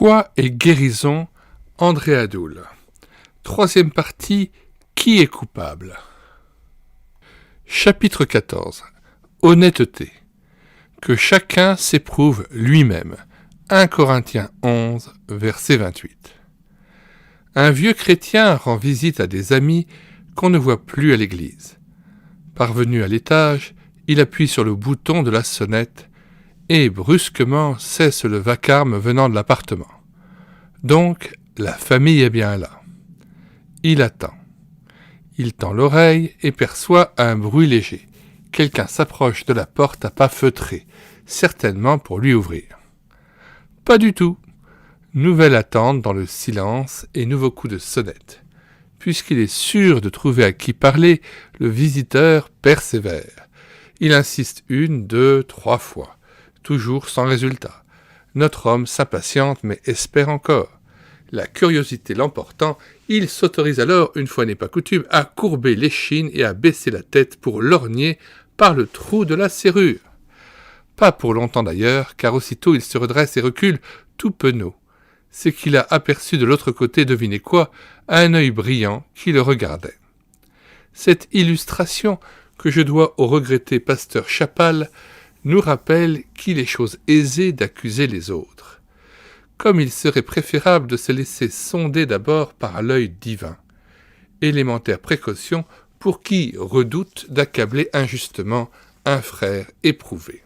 Foi et guérison, André Adoul. Troisième partie, qui est coupable? Chapitre 14. Honnêteté. Que chacun s'éprouve lui-même. 1 Corinthiens 11, verset 28. Un vieux chrétien rend visite à des amis qu'on ne voit plus à l'église. Parvenu à l'étage, il appuie sur le bouton de la sonnette et brusquement cesse le vacarme venant de l'appartement. Donc, la famille est bien là. Il attend. Il tend l'oreille et perçoit un bruit léger. Quelqu'un s'approche de la porte à pas feutrés, certainement pour lui ouvrir. Pas du tout. Nouvelle attente dans le silence et nouveau coup de sonnette. Puisqu'il est sûr de trouver à qui parler, le visiteur persévère. Il insiste 1, 2, 3 fois, toujours sans résultat. Notre homme s'impatiente mais espère encore. La curiosité l'emportant, il s'autorise alors, une fois n'est pas coutume, à courber l'échine et à baisser la tête pour lorgner par le trou de la serrure. Pas pour longtemps d'ailleurs, car aussitôt il se redresse et recule, tout penaud. C'est qu'il a aperçu de l'autre côté, devinez quoi, un œil brillant qui le regardait. Cette illustration, que je dois au regretté pasteur Chapal, nous rappelle qu'il est chose aisée d'accuser les autres. Comme il serait préférable de se laisser sonder d'abord par l'œil divin. Élémentaire précaution pour qui redoute d'accabler injustement un frère éprouvé.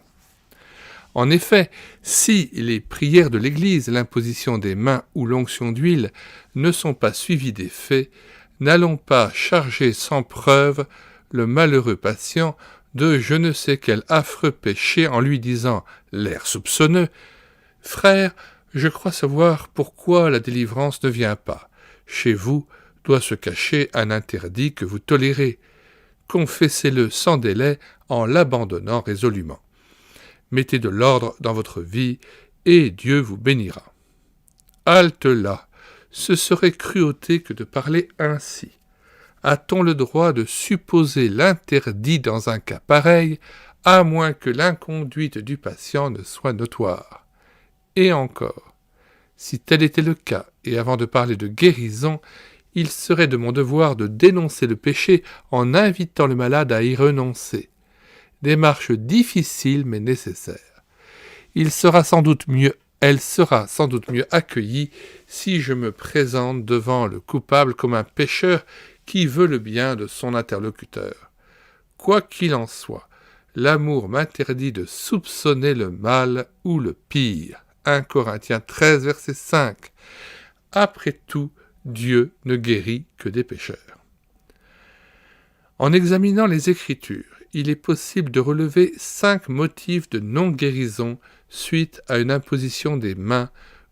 En effet, si les prières de l'Église, l'imposition des mains ou l'onction d'huile ne sont pas suivies des faits, n'allons pas charger sans preuve le malheureux patient de je ne sais quel affreux péché en lui disant, l'air soupçonneux, « Frère, je crois savoir pourquoi la délivrance ne vient pas. Chez vous doit se cacher un interdit que vous tolérez. Confessez-le sans délai en l'abandonnant résolument. Mettez de l'ordre dans votre vie, et Dieu vous bénira. » Halte là, ce serait cruauté que de parler ainsi. A-t-on le droit de supposer l'interdit dans un cas pareil, à moins que l'inconduite du patient ne soit notoire? Et encore, si tel était le cas, et avant de parler de guérison, il serait de mon devoir de dénoncer le péché en invitant le malade à y renoncer. Démarche difficile mais nécessaire. Elle sera sans doute mieux accueillie si je me présente devant le coupable comme un pécheur qui veut le bien de son interlocuteur. Quoi qu'il en soit, l'amour m'interdit de soupçonner le mal ou le pire. 1 Corinthiens 13, verset 5. Après tout, Dieu ne guérit que des pécheurs. En examinant les Écritures, il est possible de relever 5 motifs de non-guérison suite à une imposition des mains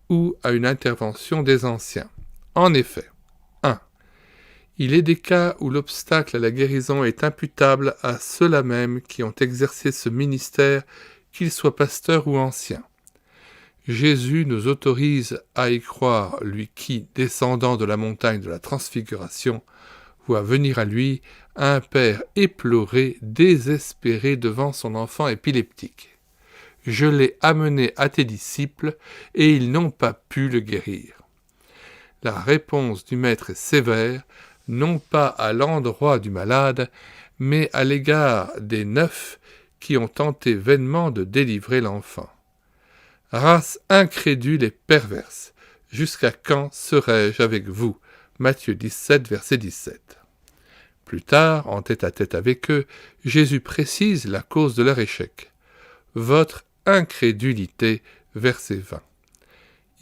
ou à une intervention des anciens. En effet, 1. Il est des cas où l'obstacle à la guérison est imputable à ceux-là même qui ont exercé ce ministère, qu'ils soient pasteurs ou anciens. Jésus nous autorise à y croire, lui qui, descendant de la montagne de la transfiguration, voit venir à lui un père éploré, désespéré devant son enfant épileptique. « Je l'ai amené à tes disciples, et ils n'ont pas pu le guérir. » La réponse du maître est sévère, non pas à l'endroit du malade, mais à l'égard des 9 qui ont tenté vainement de délivrer l'enfant. Race incrédule et perverse, jusqu'à quand serai-je avec vous? Matthieu 17, verset 17. Plus tard, en tête-à-tête avec eux, Jésus précise la cause de leur échec. Votre incrédulité, verset 20.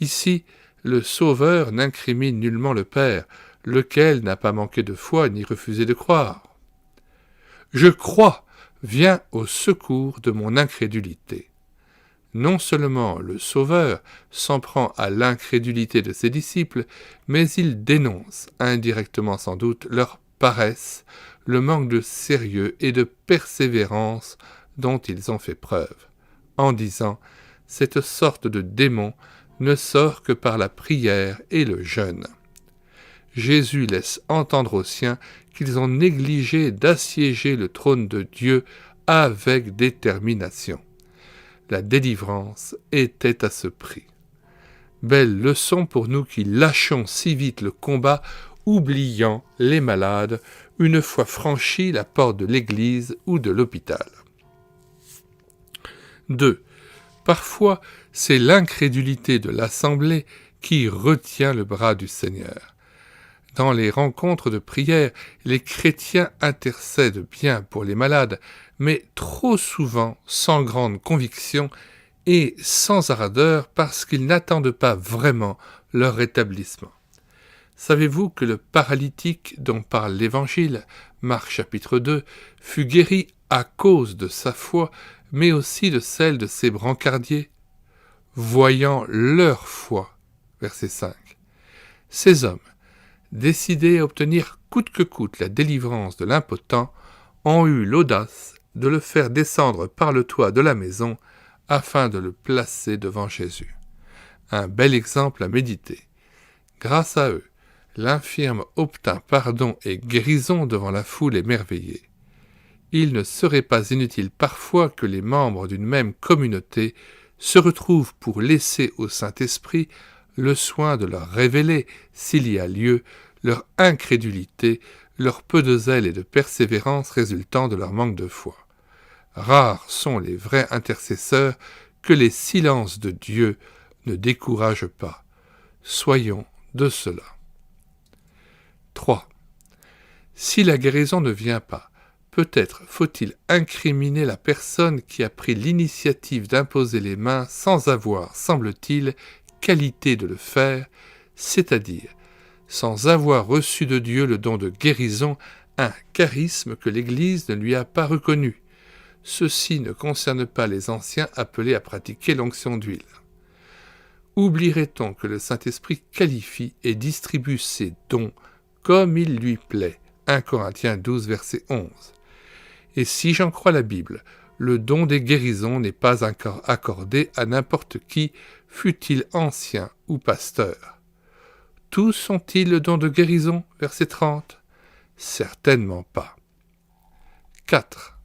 Ici, le Sauveur n'incrimine nullement le Père, lequel n'a pas manqué de foi ni refusé de croire. Je crois, viens au secours de mon incrédulité. Non seulement le Sauveur s'en prend à l'incrédulité de ses disciples, mais il dénonce, indirectement sans doute, leur paresse, le manque de sérieux et de persévérance dont ils ont fait preuve, en disant « cette sorte de démon ne sort que par la prière et le jeûne ». Jésus laisse entendre aux siens qu'ils ont négligé d'assiéger le trône de Dieu avec détermination. La délivrance était à ce prix. Belle leçon pour nous qui lâchons si vite le combat, oubliant les malades, une fois franchi la porte de l'église ou de l'hôpital. 2. Parfois, c'est l'incrédulité de l'assemblée qui retient le bras du Seigneur. Dans les rencontres de prière, les chrétiens intercèdent bien pour les malades, mais trop souvent sans grande conviction et sans ardeur parce qu'ils n'attendent pas vraiment leur rétablissement. Savez-vous que le paralytique dont parle l'Évangile, Marc chapitre 2, fut guéri à cause de sa foi, mais aussi de celle de ses brancardiers, voyant leur foi, verset 5. Ces hommes, décidés à obtenir coûte que coûte la délivrance de l'impotent, ont eu l'audace de le faire descendre par le toit de la maison afin de le placer devant Jésus. Un bel exemple à méditer. Grâce à eux, l'infirme obtint pardon et guérison devant la foule émerveillée. Il ne serait pas inutile parfois que les membres d'une même communauté se retrouvent pour laisser au Saint-Esprit le soin de leur révéler, s'il y a lieu, leur incrédulité, leur peu de zèle et de persévérance résultant de leur manque de foi. Rares sont les vrais intercesseurs que les silences de Dieu ne découragent pas. Soyons de cela. 3. Si la guérison ne vient pas, peut-être faut-il incriminer la personne qui a pris l'initiative d'imposer les mains sans avoir, semble-t-il, qualité de le faire, c'est-à-dire sans avoir reçu de Dieu le don de guérison, un charisme que l'Église ne lui a pas reconnu. Ceci ne concerne pas les anciens appelés à pratiquer l'onction d'huile. Oublierait-on que le Saint-Esprit qualifie et distribue ses dons comme il lui plaît, 1 Corinthiens 12, verset 11. Et si j'en crois la Bible, le don des guérisons n'est pas encore accordé à n'importe qui, fût-il ancien ou pasteur. Tous ont-ils le don de guérison, verset 30 ? Certainement pas. 4.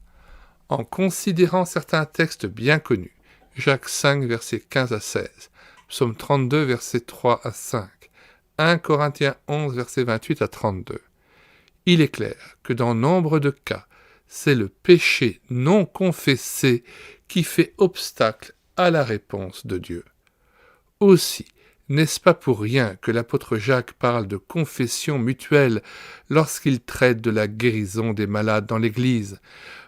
En considérant certains textes bien connus, Jacques 5, versets 15 à 16, Psaume 32, versets 3 à 5, 1 Corinthiens 11, versets 28 à 32, il est clair que dans nombre de cas, c'est le péché non confessé qui fait obstacle à la réponse de Dieu. Aussi, n'est-ce pas pour rien que l'apôtre Jacques parle de confession mutuelle lorsqu'il traite de la guérison des malades dans l'Église,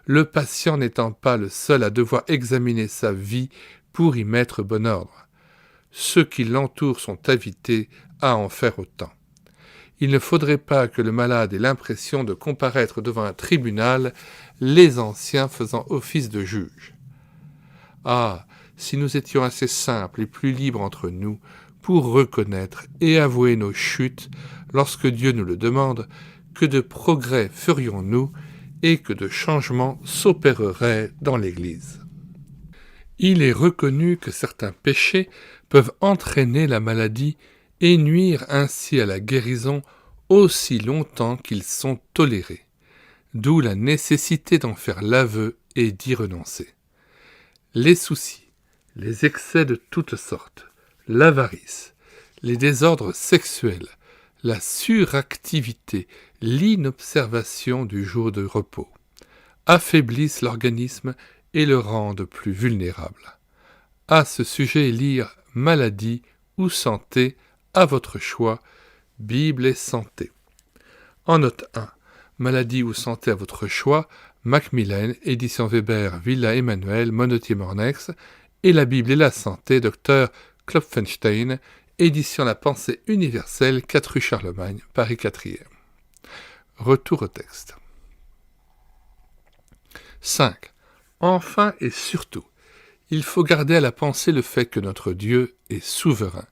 le patient n'étant pas le seul à devoir examiner sa vie pour y mettre bon ordre. Ceux qui l'entourent sont invités à en faire autant. Il ne faudrait pas que le malade ait l'impression de comparaître devant un tribunal, les anciens faisant office de juge. Ah, si nous étions assez simples et plus libres entre nous pour reconnaître et avouer nos chutes lorsque Dieu nous le demande, que de progrès ferions-nous et que de changements s'opéreraient dans l'Église. Il est reconnu que certains péchés peuvent entraîner la maladie et nuire ainsi à la guérison aussi longtemps qu'ils sont tolérés, d'où la nécessité d'en faire l'aveu et d'y renoncer. Les soucis, les excès de toutes sortes, l'avarice, les désordres sexuels, la suractivité, l'inobservation du jour de repos, affaiblissent l'organisme et le rendent plus vulnérable. À ce sujet, lire « Maladie » ou « Santé » à votre choix, Bible et Santé. En note 1, « Maladie » ou « Santé » à votre choix, Macmillan, édition Weber, Villa Emmanuel, Monotier Mornex, et la Bible et la Santé, Dr Klopfenstein, édition La Pensée Universelle, 4 rue Charlemagne, Paris 4e. Retour au texte. 5. Enfin et surtout, il faut garder à la pensée le fait que notre Dieu est souverain.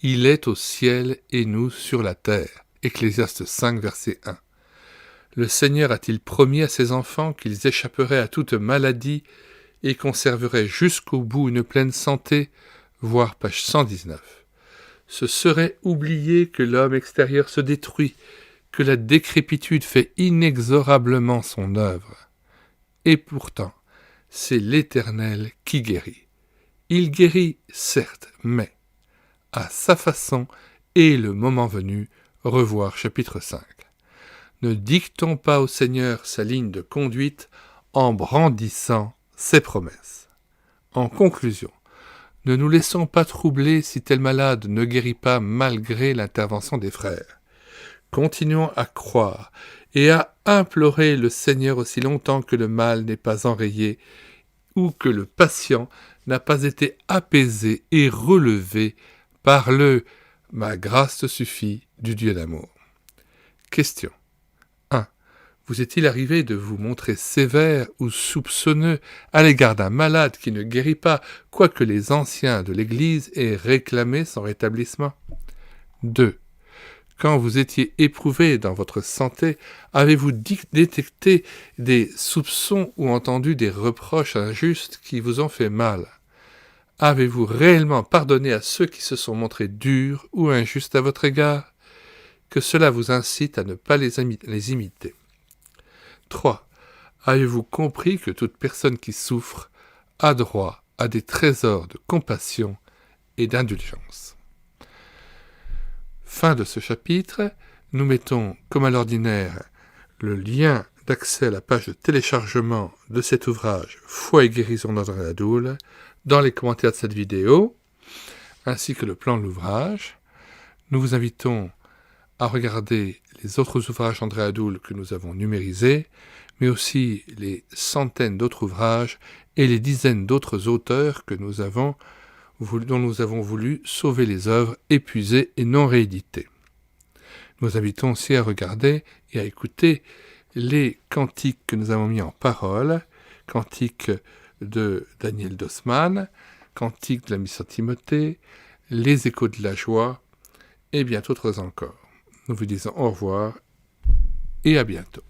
Il est au ciel et nous sur la terre. Ecclésiaste 5, verset 1. Le Seigneur a-t-il promis à ses enfants qu'ils échapperaient à toute maladie et conserveraient jusqu'au bout une pleine santé, voir page 119. Ce serait oublier que l'homme extérieur se détruit, que la décrépitude fait inexorablement son œuvre. Et pourtant, c'est l'Éternel qui guérit. Il guérit, certes, mais à sa façon et le moment venu, revoir chapitre 5. Ne dictons pas au Seigneur sa ligne de conduite en brandissant ses promesses. En conclusion, ne nous laissons pas troubler si tel malade ne guérit pas malgré l'intervention des frères. Continuons à croire et à implorer le Seigneur aussi longtemps que le mal n'est pas enrayé ou que le patient n'a pas été apaisé et relevé par le « Ma grâce te suffit » du Dieu d'amour. Question 1. Vous est-il arrivé de vous montrer sévère ou soupçonneux à l'égard d'un malade qui ne guérit pas, quoique les anciens de l'Église aient réclamé son rétablissement? 2. Quand vous étiez éprouvé dans votre santé, avez-vous détecté des soupçons ou entendu des reproches injustes qui vous ont fait mal? Avez-vous réellement pardonné à ceux qui se sont montrés durs ou injustes à votre égard? Que cela vous incite à ne pas les imiter. 3. Avez-vous compris que toute personne qui souffre a droit à des trésors de compassion et d'indulgence? Fin de ce chapitre. Nous mettons, comme à l'ordinaire, le lien d'accès à la page de téléchargement de cet ouvrage « Foi et guérison d'André Adoul » dans les commentaires de cette vidéo, ainsi que le plan de l'ouvrage. Nous vous invitons à regarder les autres ouvrages d'André Adoul que nous avons numérisés, mais aussi les centaines d'autres ouvrages et les dizaines d'autres auteurs dont nous avons voulu sauver les œuvres épuisées et non rééditées. Nous invitons aussi à regarder et à écouter les cantiques que nous avons mis en parole, cantiques de Daniel Dossmann, cantiques de la mission Timothée, les échos de la joie, et bien d'autres encore. Nous vous disons au revoir et à bientôt.